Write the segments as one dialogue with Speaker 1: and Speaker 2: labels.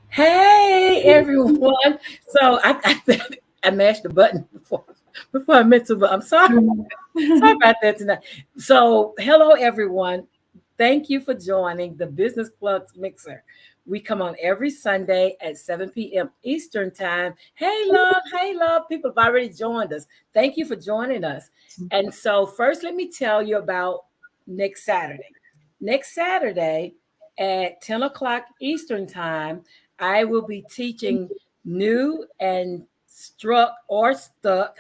Speaker 1: Hey everyone. So I mashed the button before I meant to, but I'm sorry. Sorry about that tonight. So hello everyone. Thank you for joining the Business Plugs Mixer. We come on every Sunday at 7 p.m. Eastern Time. Hey love. People have already joined us. Thank you for joining us. And so first let me tell you about next Saturday. Next Saturday at 10 o'clock Eastern Time, I will be teaching new and struck or stuck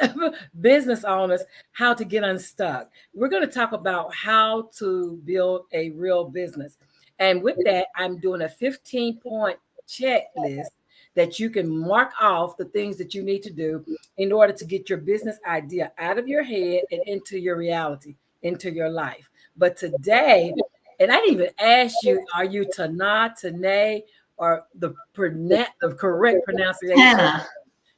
Speaker 1: business owners how to get unstuck. We're going to talk about how to build a real business. And with that, I'm doing a 15-point checklist that you can mark off the things that you need to do in order to get your business idea out of your head and into your reality, into your life. But today, and I didn't even ask you, are you Tana, Tanae, or the correct pronunciation?
Speaker 2: Tana.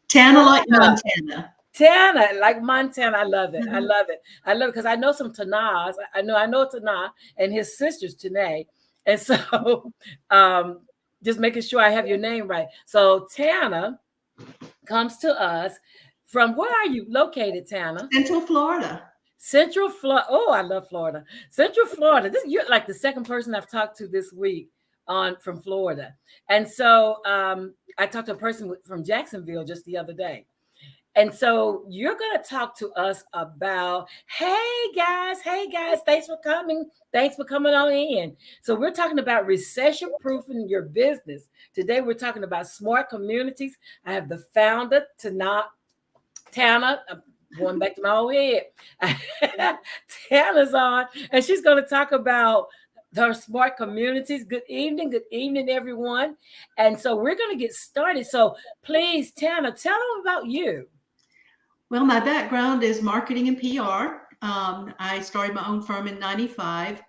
Speaker 2: Tana like Montana.
Speaker 1: Tana, like Montana. I love it. I love it. I love it because I know some Tanas. I know Tana and his sisters Tanae. And so just making sure I have your name right. So Tana comes to us from where are you located, Tana?
Speaker 2: Central Florida.
Speaker 1: Central Florida. Oh, I love Florida. Central Florida. You're like the second person I've talked to this week on from Florida. And so I talked to a person from Jacksonville just the other day. And so you're going to talk to us about, hey guys, thanks for coming. Thanks for coming on in. So we're talking about recession proofing your business. Today we're talking about smart communities. I have the founder, Tana, I'm going back to my old head. Tana's on, and she's going to talk about her smart communities. Good evening, everyone. And so we're going to get started. So please, Tana, tell them about you.
Speaker 2: Well, my background is marketing and PR. I started my own firm in 95,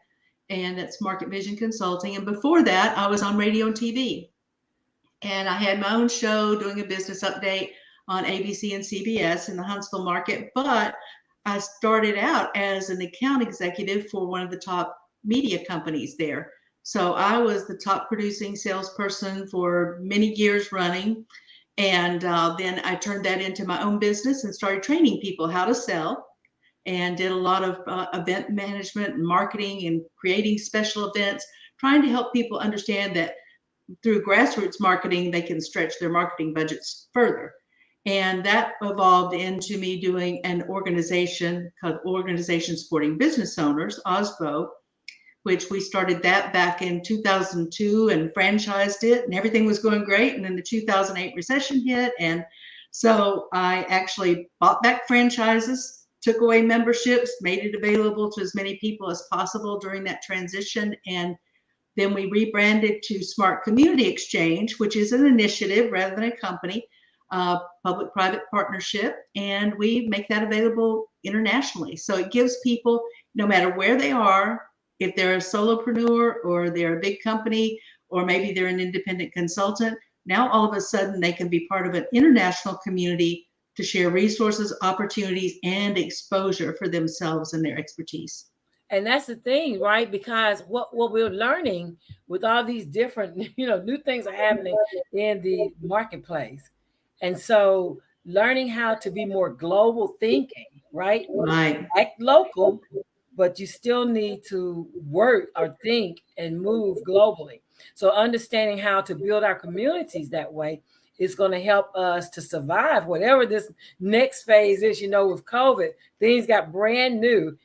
Speaker 2: and it's Market Vision Consulting. And before that, I was on radio and TV. And I had my own show doing a business update on ABC and CBS in the Huntsville market. But I started out as an account executive for one of the top media companies there. So I was the top producing salesperson for many years running. And then I turned that into my own business and started training people how to sell, and did a lot of event management and marketing and creating special events, trying to help people understand that through grassroots marketing, they can stretch their marketing budgets further. And that evolved into me doing an organization called Organization Supporting Business Owners, OSBO, which we started that back in 2002 and franchised it, and everything was going great. And then the 2008 recession hit. And so I actually bought back franchises, took away memberships, made it available to as many people as possible during that transition. And then we rebranded to Smart Community Exchange, which is an initiative rather than a company, public-private partnership. And we make that available internationally. So it gives people, no matter where they are, if they're a solopreneur or they're a big company, or maybe they're an independent consultant, now all of a sudden they can be part of an international community to share resources, opportunities, and exposure for themselves and their expertise.
Speaker 1: And that's the thing, right? Because what we're learning with all these different, new things are happening in the marketplace. And so learning how to be more global thinking, right?
Speaker 2: Right.
Speaker 1: Act local, but you still need to work or think and move globally. So understanding how to build our communities that way is going to help us to survive whatever this next phase is. With COVID, things got brand new.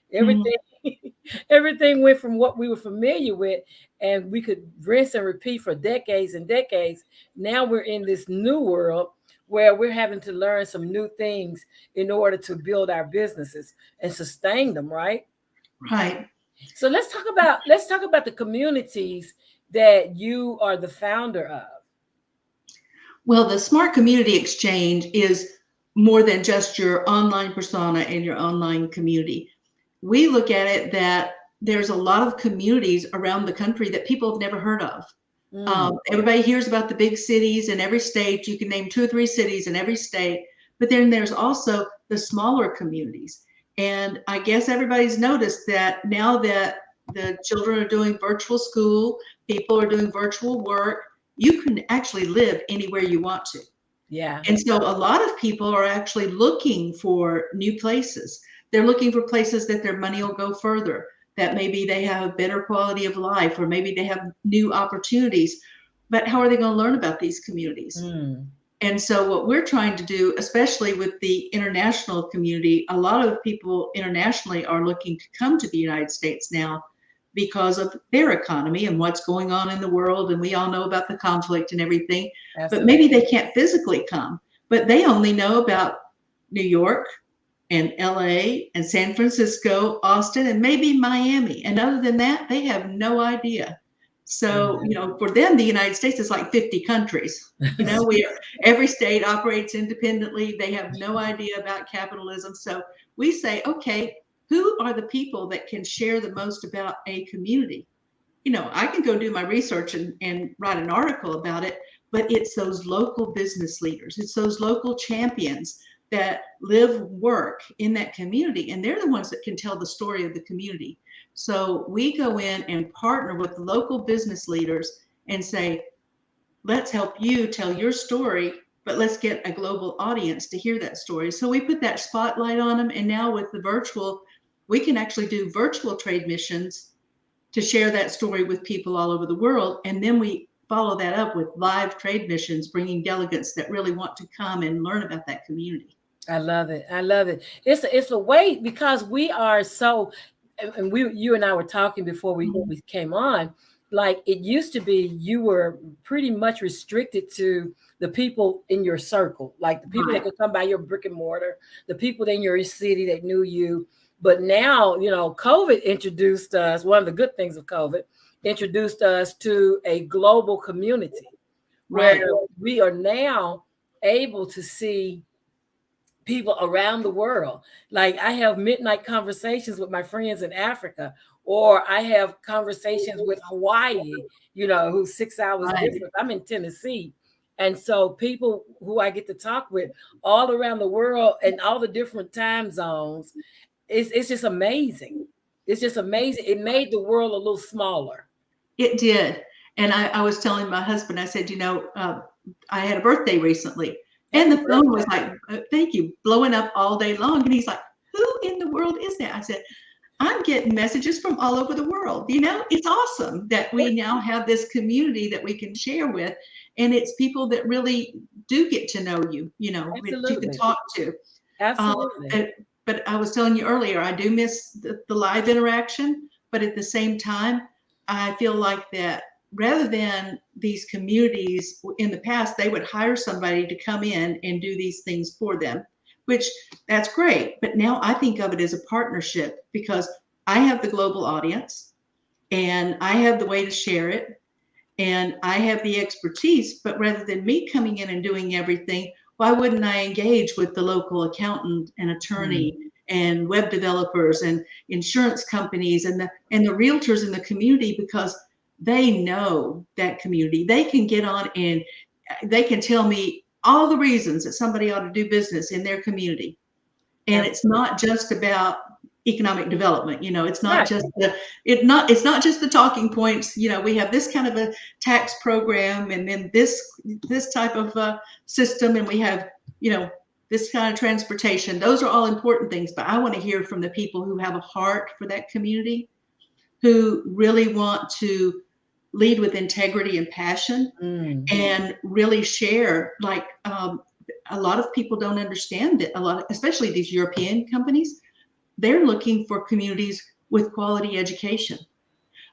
Speaker 1: Everything went from what we were familiar with, and we could rinse and repeat for decades and decades. Now we're in this new world where we're having to learn some new things in order to build our businesses and sustain them, right?
Speaker 2: Right.
Speaker 1: So let's talk about the communities that you are the founder of.
Speaker 2: Well, the Smart Community Exchange is more than just your online persona and your online community. We look at it that there's a lot of communities around the country that people have never heard of. Everybody hears about the big cities in every state. You can name 2 or 3 cities in every state, but then there's also the smaller communities. And I guess everybody's noticed that now that the children are doing virtual school, people are doing virtual work, you can actually live anywhere you want to.
Speaker 1: Yeah.
Speaker 2: And so a lot of people are actually looking for new places. They're looking for places that their money will go further, that maybe they have a better quality of life, or maybe they have new opportunities. But how are they going to learn about these communities?
Speaker 1: Mm.
Speaker 2: And so what we're trying to do, especially with the international community, a lot of people internationally are looking to come to the United States now because of their economy and what's going on in the world. And we all know about the conflict and everything, but maybe they can't physically come, but they only know about New York and LA and San Francisco, Austin, and maybe Miami. And other than that, they have no idea. So, for them, the United States is like 50 countries. Every state operates independently. They have no idea about capitalism. So we say, okay, who are the people that can share the most about a community? I can go do my research and write an article about it, but it's those local business leaders. It's those local champions that live, work in that community, and they're the ones that can tell the story of the community. So we go in and partner with local business leaders and say, let's help you tell your story, but let's get a global audience to hear that story. So we put that spotlight on them, and now with the virtual, we can actually do virtual trade missions to share that story with people all over the world, and then we follow that up with live trade missions, bringing delegates that really want to come and learn about that community.
Speaker 1: I love it. I love it. It's a way, because we are so, and you and I were talking before we came on, like it used to be you were pretty much restricted to the people in your circle, like the people that could come by your brick and mortar, the people in your city that knew you. But now, COVID introduced us, one of the good things of COVID, introduced us to a global community where we are now able to see people around the world. Like I have midnight conversations with my friends in Africa, or I have conversations with Hawaii, who's 6 hours different. I'm in Tennessee. And so people who I get to talk with all around the world and all the different time zones, it's just amazing. It's just amazing. It made the world a little smaller.
Speaker 2: It did. And I was telling my husband, I said, I had a birthday recently. And the phone was like, thank you, blowing up all day long. And he's like, who in the world is that? I said, I'm getting messages from all over the world. It's awesome that we now have this community that we can share with. And it's people that really do get to know you, that you can talk to.
Speaker 1: Absolutely.
Speaker 2: But I was telling you earlier, I do miss the live interaction. But at the same time, I feel like that rather than these communities in the past, they would hire somebody to come in and do these things for them, which that's great. But now I think of it as a partnership, because I have the global audience and I have the way to share it and I have the expertise. But rather than me coming in and doing everything, why wouldn't I engage with the local accountant and attorney and web developers and insurance companies and the realtors in the community, because they know that community. They can get on and they can tell me all the reasons that somebody ought to do business in their community. And it's not just about economic development. It's not just it's not just the talking points. We have this kind of a tax program, and then this type of system, and we have this kind of transportation. Those are all important things, but I want to hear from the people who have a heart for that community, who really want to lead with integrity and passion and really share. Like a lot of people don't understand it. Especially these European companies, they're looking for communities with quality education.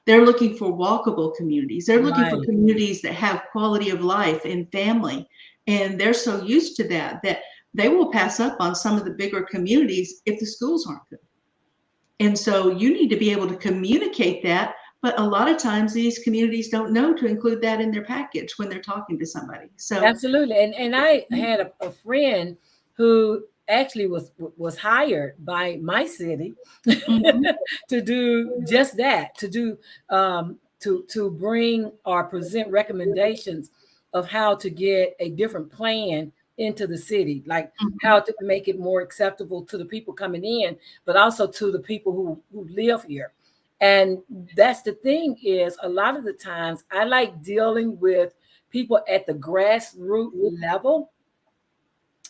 Speaker 2: They're looking for walkable communities. They're looking for communities that have quality of life and family. And they're so used to that they will pass up on some of the bigger communities if the schools aren't good. And so you need to be able to communicate that. But a lot of times these communities don't know to include that in their package when they're talking to somebody. So
Speaker 1: absolutely. And I had a friend who actually was hired by my city to do just that, to do to bring or present recommendations of how to get a different plan into the city, like how to make it more acceptable to the people coming in, but also to the people who live here. And that's the thing, is a lot of the times I like dealing with people at the grassroots level.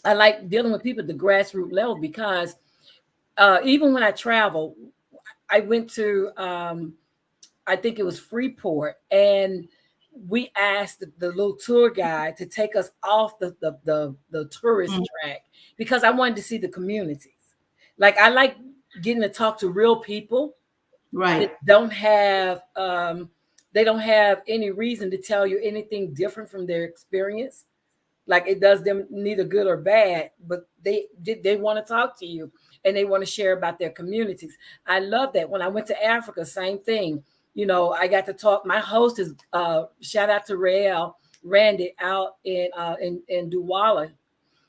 Speaker 1: I like dealing with people at the grassroots level because even when I travel, I went to I think it was Freeport, and we asked the little tour guide to take us off the tourist track because I wanted to see the communities. Like I like getting to talk to real people
Speaker 2: Right.
Speaker 1: that don't have they don't have any reason to tell you anything different from their experience. Like it does them neither good or bad, but they want to talk to you and they want to share about their communities. I love that. When I went to Africa, same thing. You know, I got to talk. My host is shout out to Rael Randy out in Douala.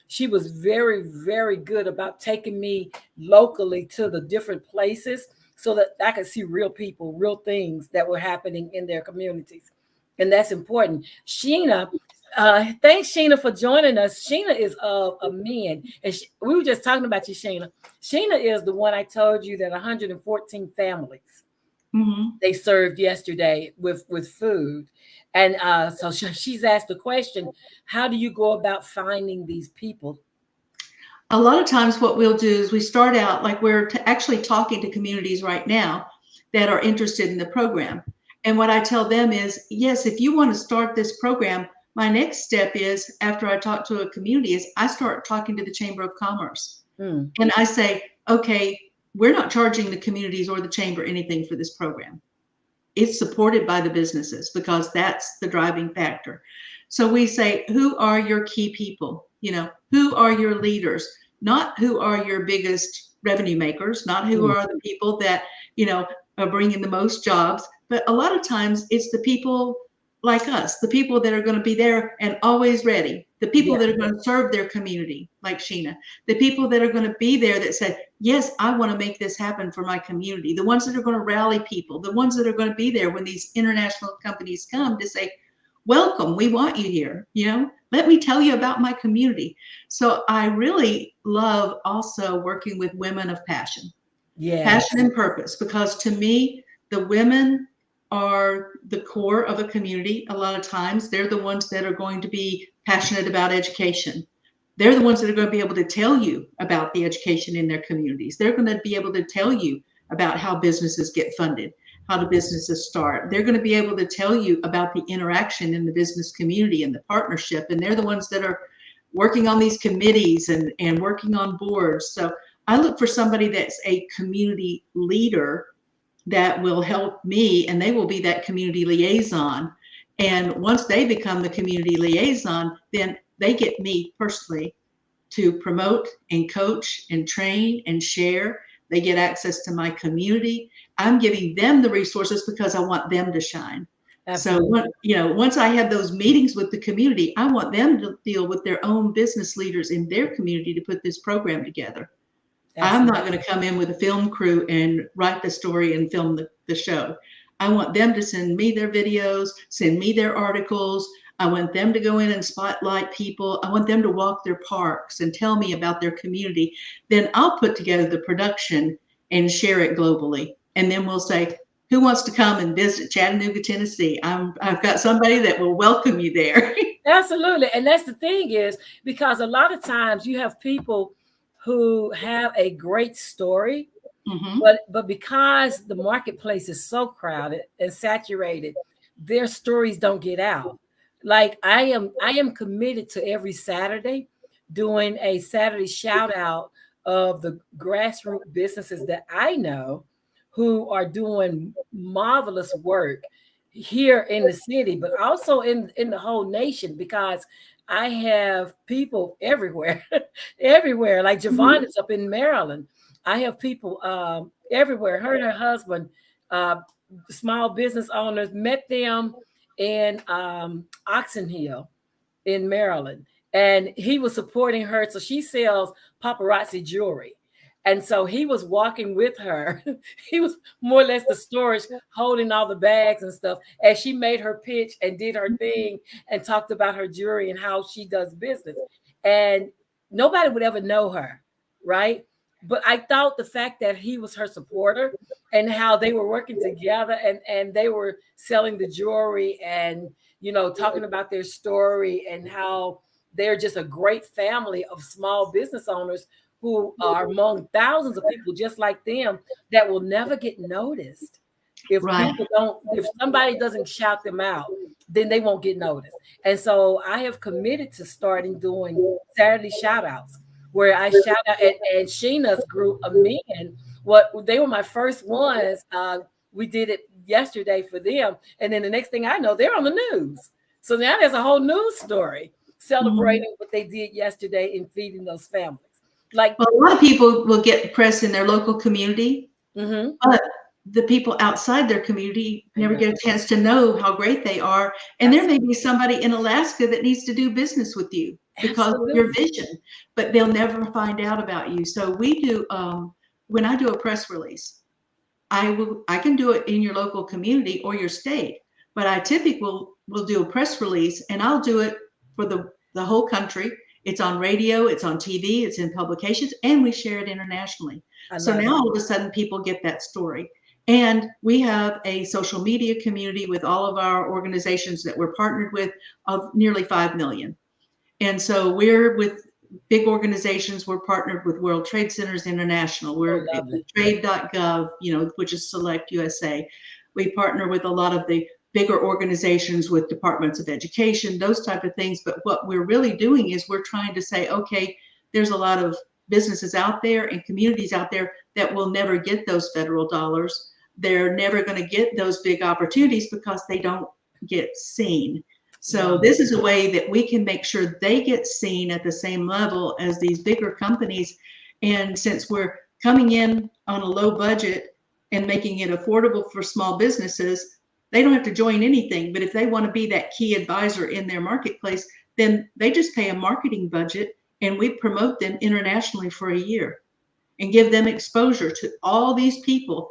Speaker 1: She was very, very good about taking me locally to the different places so that I could see real people, real things that were happening in their communities. And that's important. Sheena, thanks, Sheena, for joining us. Sheena is a man. And we were just talking about you, Sheena. Sheena is the one I told you that 114 families they served yesterday with food. And so she's asked the question, how do you go about finding these people?
Speaker 2: A lot of times what we'll do is we start out like we're actually talking to communities right now that are interested in the program. And what I tell them is, yes, if you want to start this program, my next step is after I talk to a community is I start talking to the Chamber of Commerce. And I say, okay, we're not charging the communities or the chamber anything for this program. It's supported by the businesses because that's the driving factor. So we say, who are your key people? You know, who are your leaders? Not who are your biggest revenue makers, not who are the people that, you know, are bringing the most jobs, but a lot of times it's the people like us, the people that are going to be there and always ready, the people that are going to serve their community, like Sheena, the people that are going to be there that said, yes, I want to make this happen for my community, the ones that are going to rally people, the ones that are going to be there when these international companies come to say, welcome, we want you here, you know, let me tell you about my community. So I really love also working with women of passion, passion and purpose, because to me, the women are the core of a community. A lot of times they're the ones that are going to be passionate about education. They're the ones that are going to be able to tell you about the education in their communities. They're going to be able to tell you about how businesses get funded, how the businesses start. They're going to be able to tell you about the interaction in the business community and the partnership. And they're the ones that are working on these committees and working on boards. So I look for somebody that's a community leader that will help me, and they will be that community liaison. And once they become the community liaison, then they get me personally to promote and coach and train and share. They get access to my community. I'm giving them the resources because I want them to shine. Absolutely. So, you know, once I have those meetings with the community, I want them to deal with their own business leaders in their community to put this program together. Absolutely. I'm not going to come in with a film crew and write the story and film the show. I want them to send me their videos, send me their articles. I want them to go in and spotlight people. I want them to walk their parks and tell me about their community. Then I'll put together the production and share it globally. And then we'll say, who wants to come and visit Chattanooga, Tennessee? I've got somebody that will welcome you there.
Speaker 1: Absolutely. And that's the thing is, because a lot of times you have people who have a great story, but because the marketplace is so crowded and saturated, their stories don't get out. Like I am committed to every Saturday doing a Saturday shout out of the grassroots businesses that I know who are doing marvelous work here in the city, but also in the whole nation, because I have people everywhere, everywhere. Like Javon is up in Maryland. I have people everywhere. Her and her husband, small business owners, met them in Oxon Hill in Maryland. And he was supporting her. So she sells paparazzi jewelry. And so he was walking with her. He was more or less the storage, holding all the bags and stuff as she made her pitch and did her thing and talked about her jewelry and how she does business. And nobody would ever know her, right? but I thought the fact that he was her supporter and how they were working together and they were selling the jewelry and, talking about their story and how they're just a great family of small business owners who are among thousands of people just like them that will never get noticed. If people don't, if somebody doesn't shout them out, then they won't get noticed. And so I have committed to starting doing Saturday shout outs where I shout out and Sheena's group of men. They were my first ones. We did it yesterday for them. And then the next thing I know, they're on the news. So now there's a whole news story celebrating what they did yesterday in feeding those families. Like,
Speaker 2: well, a lot of people will get press in their local community, but the people outside their community never get a chance to know how great they are. And there may be somebody in Alaska that needs to do business with you because of your vision, but they'll never find out about you. So we do, when I do a press release, I can do it in your local community or your state, but I typically will do a press release and I'll do it for the whole country. It's on radio, it's on TV, it's in publications, and we share it internationally. So now all of a sudden people get that story. And we have a social media community with all of our organizations that we're partnered with of nearly 5 million. And so we're with big organizations. We're partnered with World Trade Centers International. We're at trade.gov, which is Select USA. We partner with a lot of the bigger organizations with departments of education, those type of things. But what we're really doing is we're trying to say, okay, there's a lot of businesses out there and communities out there that will never get those federal dollars. They're never going to get those big opportunities because they don't get seen. So this is a way that we can make sure they get seen at the same level as these bigger companies. And since we're coming in on a low budget and making it affordable for small businesses, they don't have to join anything. But if they want to be that key advisor in their marketplace, then they just pay a marketing budget and we promote them internationally for a year and give them exposure to all these people.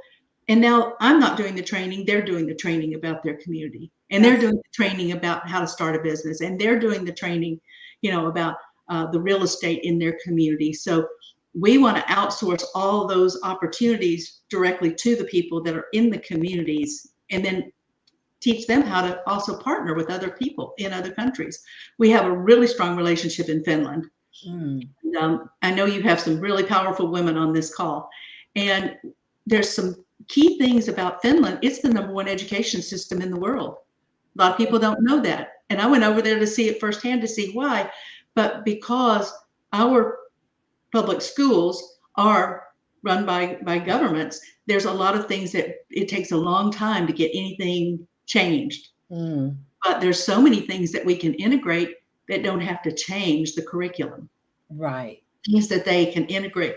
Speaker 2: And now I'm not doing the training, they're doing the training about their community. And they're doing the training about how to start a business. And they're doing the training, about the real estate in their community. So we want to outsource all those opportunities directly to the people that are in the communities and then teach them how to also partner with other people in other countries. We have a really strong relationship in Finland. And, I know you have some really powerful women on this call. And there's some key things about Finland. It's the #1 education system in the world. A lot of people don't know that. And I went over there to see it firsthand to see why. But because our public schools are run by governments, there's a lot of things that it takes a long time to get anything changed. But there's so many things that we can integrate that don't have to change the curriculum.
Speaker 1: Right.
Speaker 2: Things that they can integrate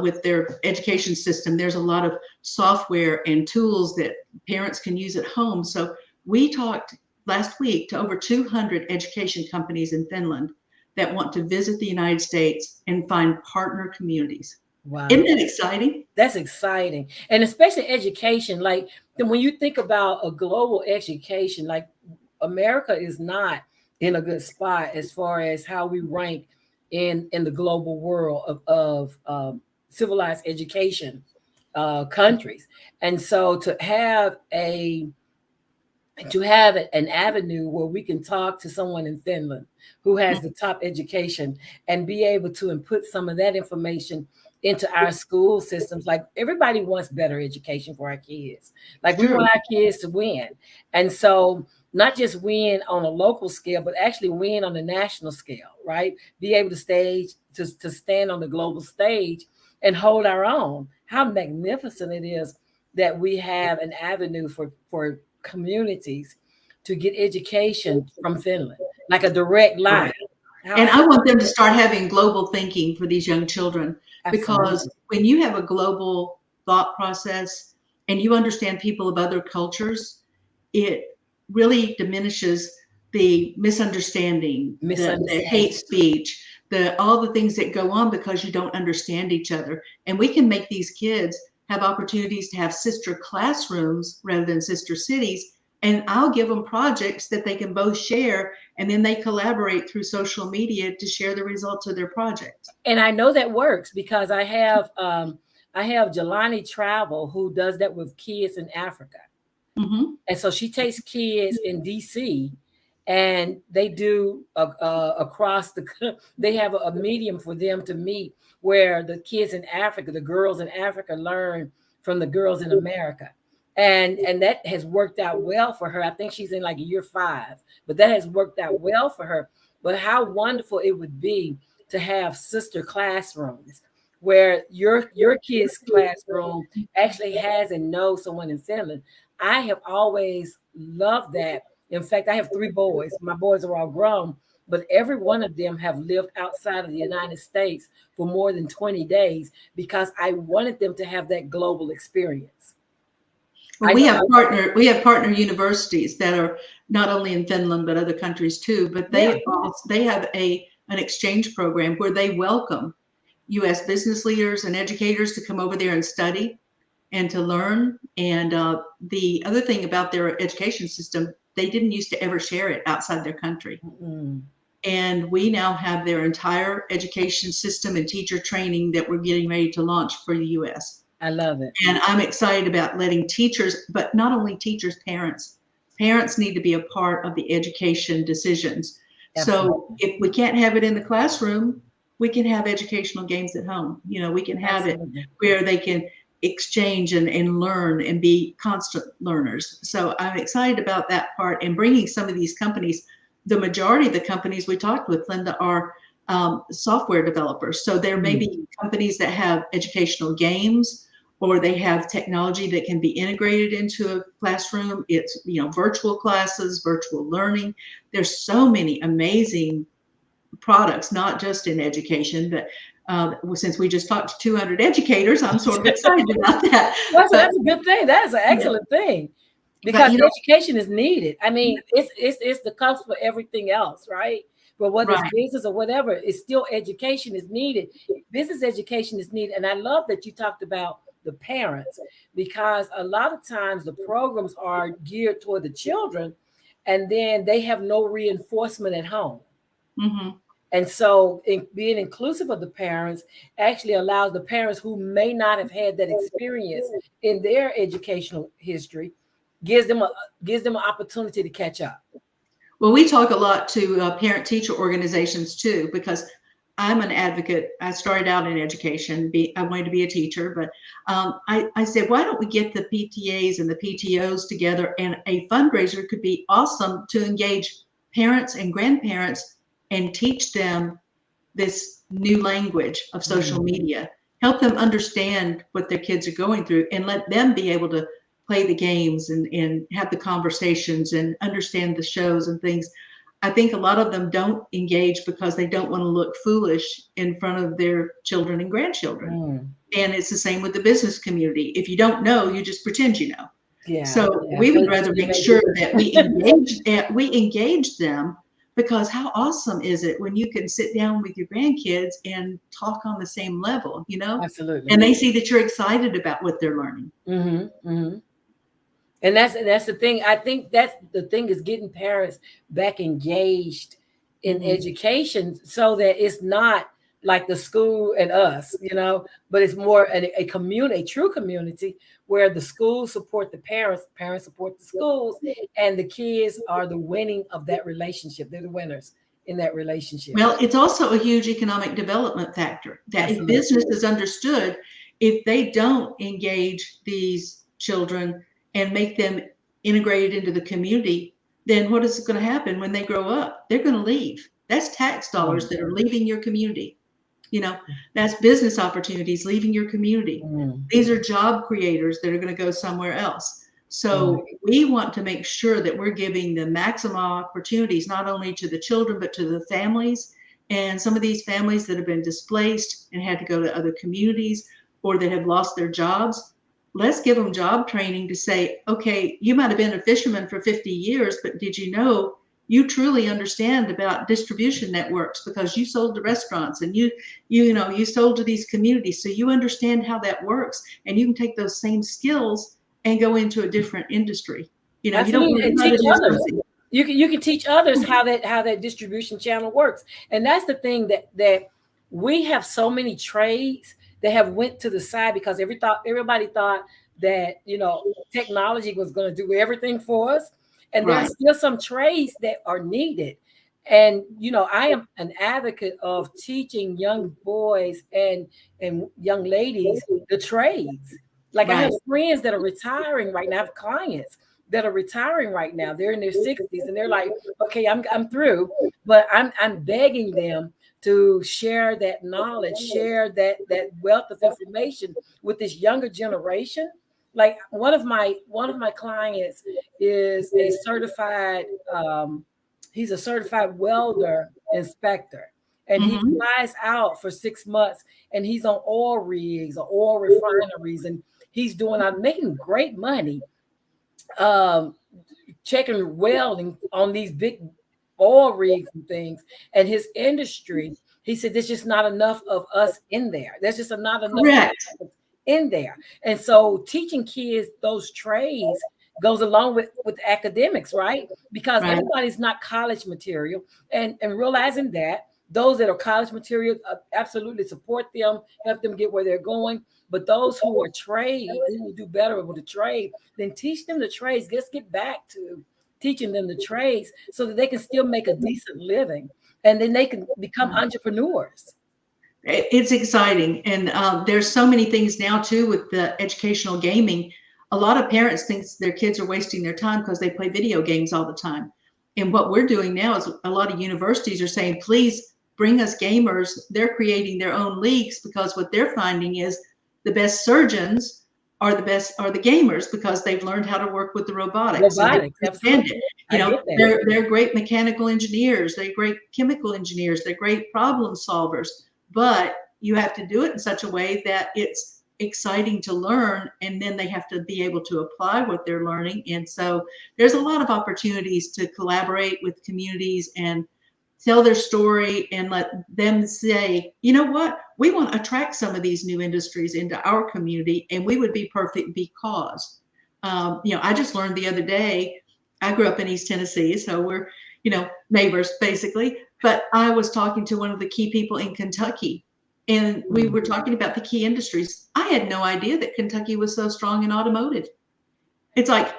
Speaker 2: with their education system. There's a lot of software and tools that parents can use at home. So we talked last week to over 200 education companies in Finland that want to visit the United States and find partner communities. Wow. Isn't that exciting?
Speaker 1: That's exciting. And especially education. Like when you think about a global education, like America is not in a good spot as far as how we rank in the global world of civilized education countries. And so to have an avenue where we can talk to someone in Finland who has the top education and be able to input some of that information into our school systems. Like everybody wants better education for our kids. Like we want our kids to win. And so not just win on a local scale, but actually win on a national scale, right? Be able to stand on the global stage and hold our own. How magnificent it is that we have an avenue for communities to get education from Finland, like a direct line.
Speaker 2: And I want them to start having global thinking for these young children. Absolutely. Because when you have a global thought process and you understand people of other cultures, it really diminishes the misunderstanding, the hate speech, all the things that go on because you don't understand each other. And we can make these kids have opportunities to have sister classrooms rather than sister cities and I'll give them projects that they can both share, and then they collaborate through social media to share the results of their project.
Speaker 1: And I know that works because I have Jelani Travel who does that with kids in Africa.
Speaker 2: Mm-hmm.
Speaker 1: And so she takes kids in DC and they do across they have a medium for them to meet where the kids in Africa, the girls in Africa learn from the girls in America. And that has worked out well for her. I think she's in like year 5, but that has worked out well for her. But how wonderful it would be to have sister classrooms where your kid's classroom actually has and knows someone in Finland. I have always loved that. In fact, I have 3 boys. My boys are all grown, but every one of them have lived outside of the United States for more than 20 days because I wanted them to have that global experience.
Speaker 2: Well, we have partner universities that are not only in Finland but other countries too. But they have an exchange program where they welcome U.S. business leaders and educators to come over there and study and to learn. And the other thing about their education system, they didn't used to ever share it outside their country.
Speaker 1: Mm-hmm.
Speaker 2: And we now have their entire education system and teacher training that we're getting ready to launch for the U.S.
Speaker 1: I love it.
Speaker 2: And I'm excited about letting teachers, but not only teachers, parents need to be a part of the education decisions. Absolutely. So if we can't have it in the classroom, we can have educational games at home. You know, we can have Absolutely. It where they can exchange and learn and be constant learners. So I'm excited about that part and bringing some of these companies. The majority of the companies we talked with, Linda, are software developers. So there may be companies that have educational games, or they have technology that can be integrated into a classroom. It's, you know, virtual classes, virtual learning. There's so many amazing products, not just in education, but since we just talked to 200 educators, I'm sort of excited about that.
Speaker 1: That's a good thing. That is an excellent thing, because education is needed. I mean, it's the cusp for everything else, right? But whether it's business or whatever, it's still education is needed. Business education is needed. And I love that you talked about the parents, because a lot of times the programs are geared toward the children and then they have no reinforcement at home.
Speaker 2: Mm-hmm.
Speaker 1: And so being inclusive of the parents actually allows the parents who may not have had that experience in their educational history, gives them an opportunity to catch up.
Speaker 2: Well, we talk a lot to parent-teacher organizations too, because I'm an advocate. I started out in education. I wanted to be a teacher, but I said, why don't we get the PTAs and the PTOs together, and a fundraiser could be awesome to engage parents and grandparents and teach them this new language of social media, help them understand what their kids are going through, and let them be able to play the games and have the conversations and understand the shows and things. I think a lot of them don't engage because they don't want to look foolish in front of their children and grandchildren. And it's the same with the business community. If you don't know, you just pretend you know. We would rather make sure that we engage them, because how awesome is it when you can sit down with your grandkids and talk on the same level, you know?
Speaker 1: Absolutely.
Speaker 2: And they see that you're excited about what they're learning.
Speaker 1: Mm-hmm, mm-hmm. And that's the thing. I think that's the thing, is getting parents back engaged in education, so that it's not like the school and us, you know, but it's more a community, a true community, where the schools support the parents, parents support the schools, and the kids are the winning of that relationship. They're the winners in that relationship.
Speaker 2: Well, it's also a huge economic development factor that if business is understood, if they don't engage these children and make them integrated into the community, then what is going to happen when they grow up? They're going to leave. That's tax dollars that are leaving your community. You know, that's business opportunities leaving your community. These are job creators that are going to go somewhere else. So we want to make sure that we're giving the maximum opportunities, not only to the children, but to the families. And some of these families that have been displaced and had to go to other communities, or that have lost their jobs, let's give them job training to say, okay, you might have been a fisherman for 50 years, but did you know you truly understand about distribution networks, because you sold to restaurants and you sold to these communities. So you understand how that works, and you can take those same skills and go into a different industry. You know,
Speaker 1: Absolutely.
Speaker 2: you don't
Speaker 1: And
Speaker 2: know how to
Speaker 1: teach
Speaker 2: do
Speaker 1: others.
Speaker 2: something.
Speaker 1: You can teach others how that distribution channel works. And that's the thing that we have so many trades that have went to the side because everybody thought that, you know, technology was going to do everything for us. And there are
Speaker 2: Right.
Speaker 1: still some trades that are needed. And you know, I am an advocate of teaching young boys and young ladies the trades. Like I have
Speaker 2: Right.
Speaker 1: friends that are retiring right now, I have clients that are retiring right now. They're in their 60s and they're like, okay, I'm through, but I'm begging them to share that knowledge, share that wealth of information with this younger generation. Like one of my clients is a certified he's a certified welder inspector, and he
Speaker 2: Mm-hmm.
Speaker 1: flies out for 6 months and he's on oil rigs or oil refineries, and he's doing I'm making great money um checking welding on these big oil rigs and things. And his industry, he said there's just not enough of us in there. There's just not enough
Speaker 2: Correct.
Speaker 1: in there. And so teaching kids those trades goes along with academics, right? Because
Speaker 2: Right.
Speaker 1: everybody's not college material, and realizing that those that are college material, absolutely support them, help them get where they're going. But those who are trade, who will do better with the trade, then teach them the trades. Let's get back to teaching them the trades so that they can still make a decent living, and then they can become entrepreneurs.
Speaker 2: It's exciting, and there's so many things now too with the educational gaming. A lot of parents think their kids are wasting their time because they play video games all the time. And what we're doing now is a lot of universities are saying, please bring us gamers. They're creating their own leagues because what they're finding is the best surgeons are the gamers because they've learned how to work with the robotics and they
Speaker 1: Robotics,
Speaker 2: understand
Speaker 1: absolutely.
Speaker 2: it. You
Speaker 1: I
Speaker 2: know,
Speaker 1: get that.
Speaker 2: they're great mechanical engineers, they're great chemical engineers, they're great problem solvers, but you have to do it in such a way that it's exciting to learn, and then they have to be able to apply what they're learning. And so there's a lot of opportunities to collaborate with communities and tell their story and let them say, you know what, we want to attract some of these new industries into our community, and we would be perfect because you know, I just learned the other day, I grew up in East Tennessee, so we're, you know, neighbors basically. But I was talking to one of the key people in Kentucky, and we were talking about the key industries. I had no idea that Kentucky was so strong in automotive. It's like,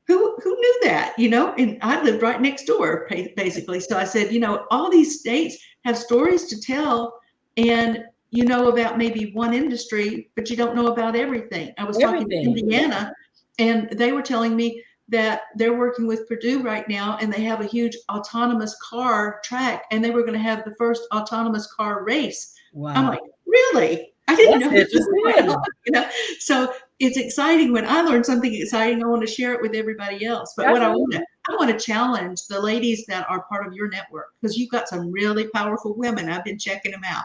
Speaker 2: who knew that, you know? And I lived right next door, basically. So I said, you know, all these states have stories to tell, and you know about maybe one industry, but you don't know about everything. I was talking to
Speaker 1: Everything.
Speaker 2: Indiana, and they were telling me that they're working with Purdue right now, and they have a huge autonomous car track, and they were going to have the first autonomous car race. I'm
Speaker 1: Wow.
Speaker 2: like, really? I didn't
Speaker 1: That's
Speaker 2: know this was going on,
Speaker 1: interesting.
Speaker 2: you know? So it's exciting when I learn something exciting. I want to share it with everybody else. But what
Speaker 1: Absolutely.
Speaker 2: I want to challenge the ladies that are part of your network, because you've got some really powerful women. I've been checking them out.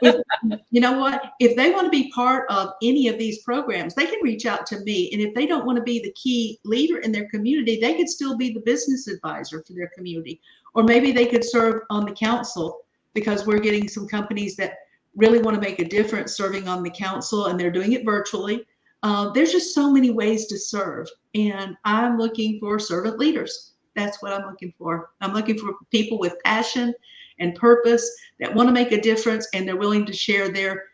Speaker 2: If, you know what? If they want to be part of any of these programs, they can reach out to me. And if they don't want to be the key leader in their community, they could still be the business advisor for their community. Or maybe they could serve on the council, because we're getting some companies that really want to make a difference serving on the council, and they're doing it virtually. There's just so many ways to serve, and I'm looking for servant leaders. That's what I'm looking for. I'm looking for people with passion and purpose that want to make a difference, and they're willing to share their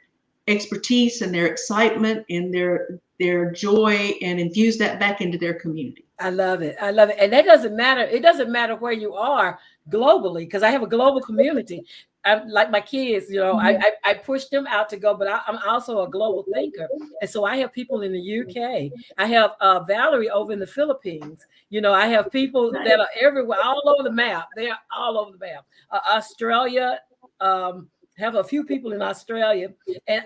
Speaker 2: expertise and their excitement and their joy and infuse that back into their community.
Speaker 1: I love it. I love it. And that doesn't matter. It doesn't matter where you are globally, because I have a global community. I'm like my kids, you know, I push them out to go, but I'm also a global thinker. And so I have people in the UK. I have Valerie over in the Philippines. You know, I have people that are everywhere, all over the map. They are all over the map. Australia, have a few people in Australia, and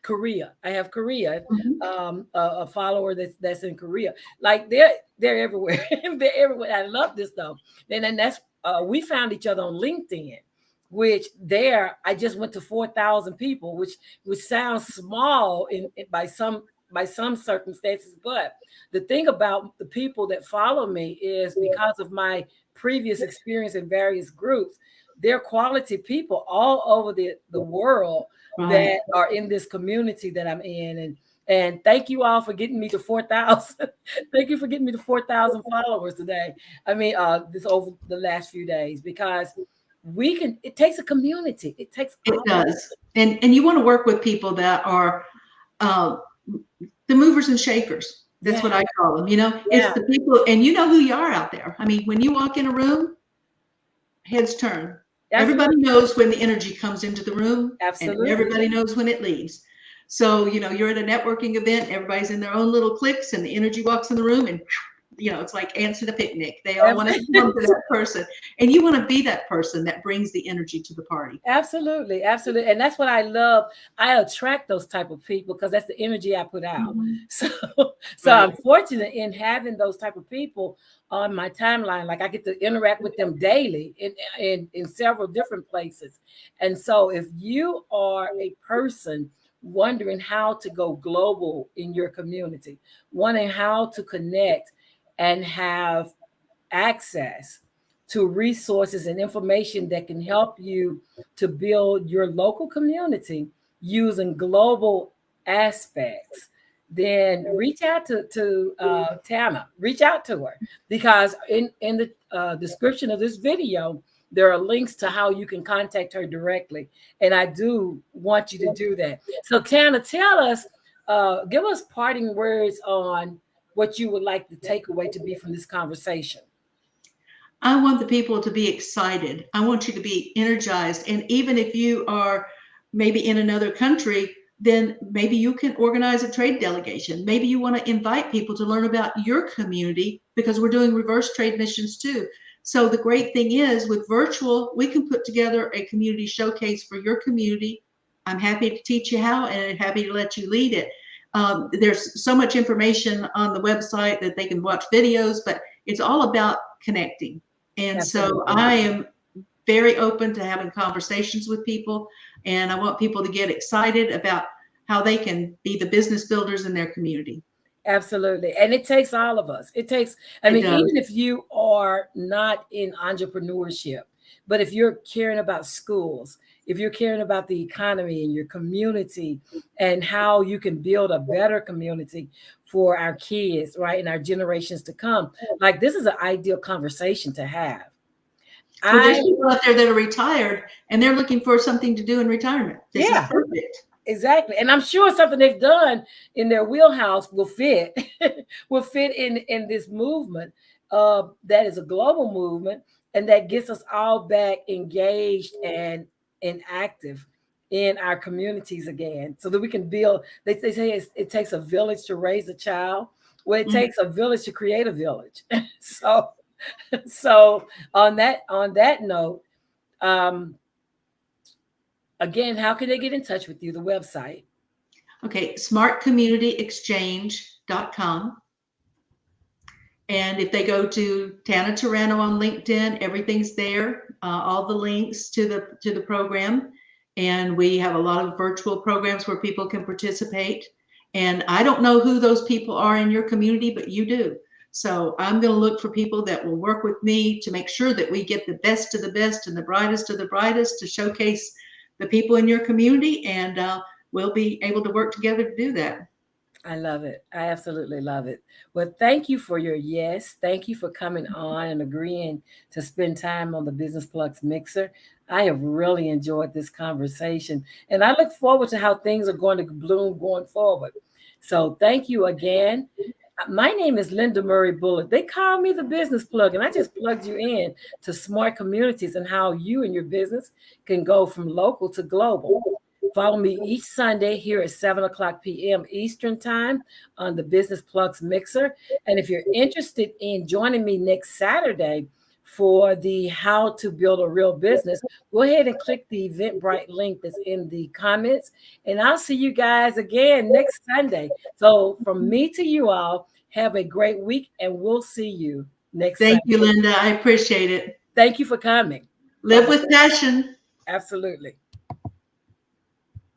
Speaker 1: Korea. I have Korea,
Speaker 2: Mhm.
Speaker 1: a follower that's in Korea. Like they're everywhere. They're everywhere. I love this though. And that's we found each other on LinkedIn, which there I just went to 4,000 people, which sounds small by some circumstances. But the thing about the people that follow me is because of my previous experience in various groups, they're quality people all over the world
Speaker 2: Right.
Speaker 1: that are in this community that I'm in. And thank you all for getting me to 4,000. Thank you for getting me to 4,000 followers today. I mean, this over the last few days, because it takes a community. It takes
Speaker 2: It does. And you want to work with people that are the movers and shakers. That's what I call them. It's the people, and you know who you are out there. I mean, when you walk in a room, heads turn. Everybody knows when the energy comes into the room.
Speaker 1: Absolutely.
Speaker 2: And everybody knows when it leaves. So, you're at a networking event, everybody's in their own little cliques, and the energy walks in the room, and it's like ants at a picnic. They all want to come to that person. And you want to be that person that brings the energy to the party.
Speaker 1: Absolutely. Absolutely. And that's what I love. I attract those type of people because that's the energy I put out. So I'm fortunate in having those type of people on my timeline. Like, I get to interact with them daily in several different places. And so if you are a person wondering how to go global in your community, wondering how to connect and have access to resources and information that can help you to build your local community using global aspects, then reach out to Tana. Reach out to her, because in the description of this video, there are links to how you can contact her directly. And I do want you to do that. So Tana, tell us, give us parting words on what you would like the takeaway to be from this conversation.
Speaker 2: I want the people to be excited. I want you to be energized. And even if you are maybe in another country, then maybe you can organize a trade delegation. Maybe you want to invite people to learn about your community, because we're doing reverse trade missions too. So the great thing is, with virtual, we can put together a community showcase for your community. I'm happy to teach you how, and I'm happy to let you lead it. There's so much information on the website that they can watch videos, but it's all about connecting. And so I am very open to having conversations with people, and I want people to get excited about how they can be the business builders in their community.
Speaker 1: Absolutely. And it takes all of us. Even if you are not in entrepreneurship, but if you're caring about schools, if you're caring about the economy in your community and how you can build a better community for our kids, right, and our generations to come, like, this is an ideal conversation to have.
Speaker 2: Well, there's people out there that are retired and they're looking for something to do in retirement. This is perfect.
Speaker 1: Exactly. And I'm sure something they've done in their wheelhouse will fit in this movement that is a global movement, and that gets us all back engaged and active in our communities again, so that we can build. They say it takes a village to raise a child. Well, it takes a village to create a village. So on that note, again, how can they get in touch with you? The website.
Speaker 2: Okay, smartcommunityexchange.com. And if they go to Tana Torrano on LinkedIn, everything's there, all the links to the program. And we have a lot of virtual programs where people can participate. And I don't know who those people are in your community, but you do. So I'm going to look for people that will work with me to make sure that we get the best of the best and the brightest of the brightest to showcase the people in your community. And we'll be able to work together to do that.
Speaker 1: I love it. I absolutely love it. Well, thank you for your yes. Thank you for coming on and agreeing to spend time on the Business Plugs Mixer. I have really enjoyed this conversation, and I look forward to how things are going to bloom going forward. So thank you again. My name is Linda Murray Bullock. They call me the Business Plug, and I just plugged you in to smart communities and how you and your business can go from local to global. Follow me each Sunday here at 7:00 p.m. Eastern Time on the Business Plugs Mixer. And if you're interested in joining me next Saturday for the How to Build a Real Business, go ahead and click the Eventbrite link that's in the comments. And I'll see you guys again next Sunday. So from me to you all, have a great week, and we'll see you next Sunday.
Speaker 2: Thank you, Linda. I appreciate it.
Speaker 1: Thank you for coming.
Speaker 2: Live with passion.
Speaker 1: Absolutely.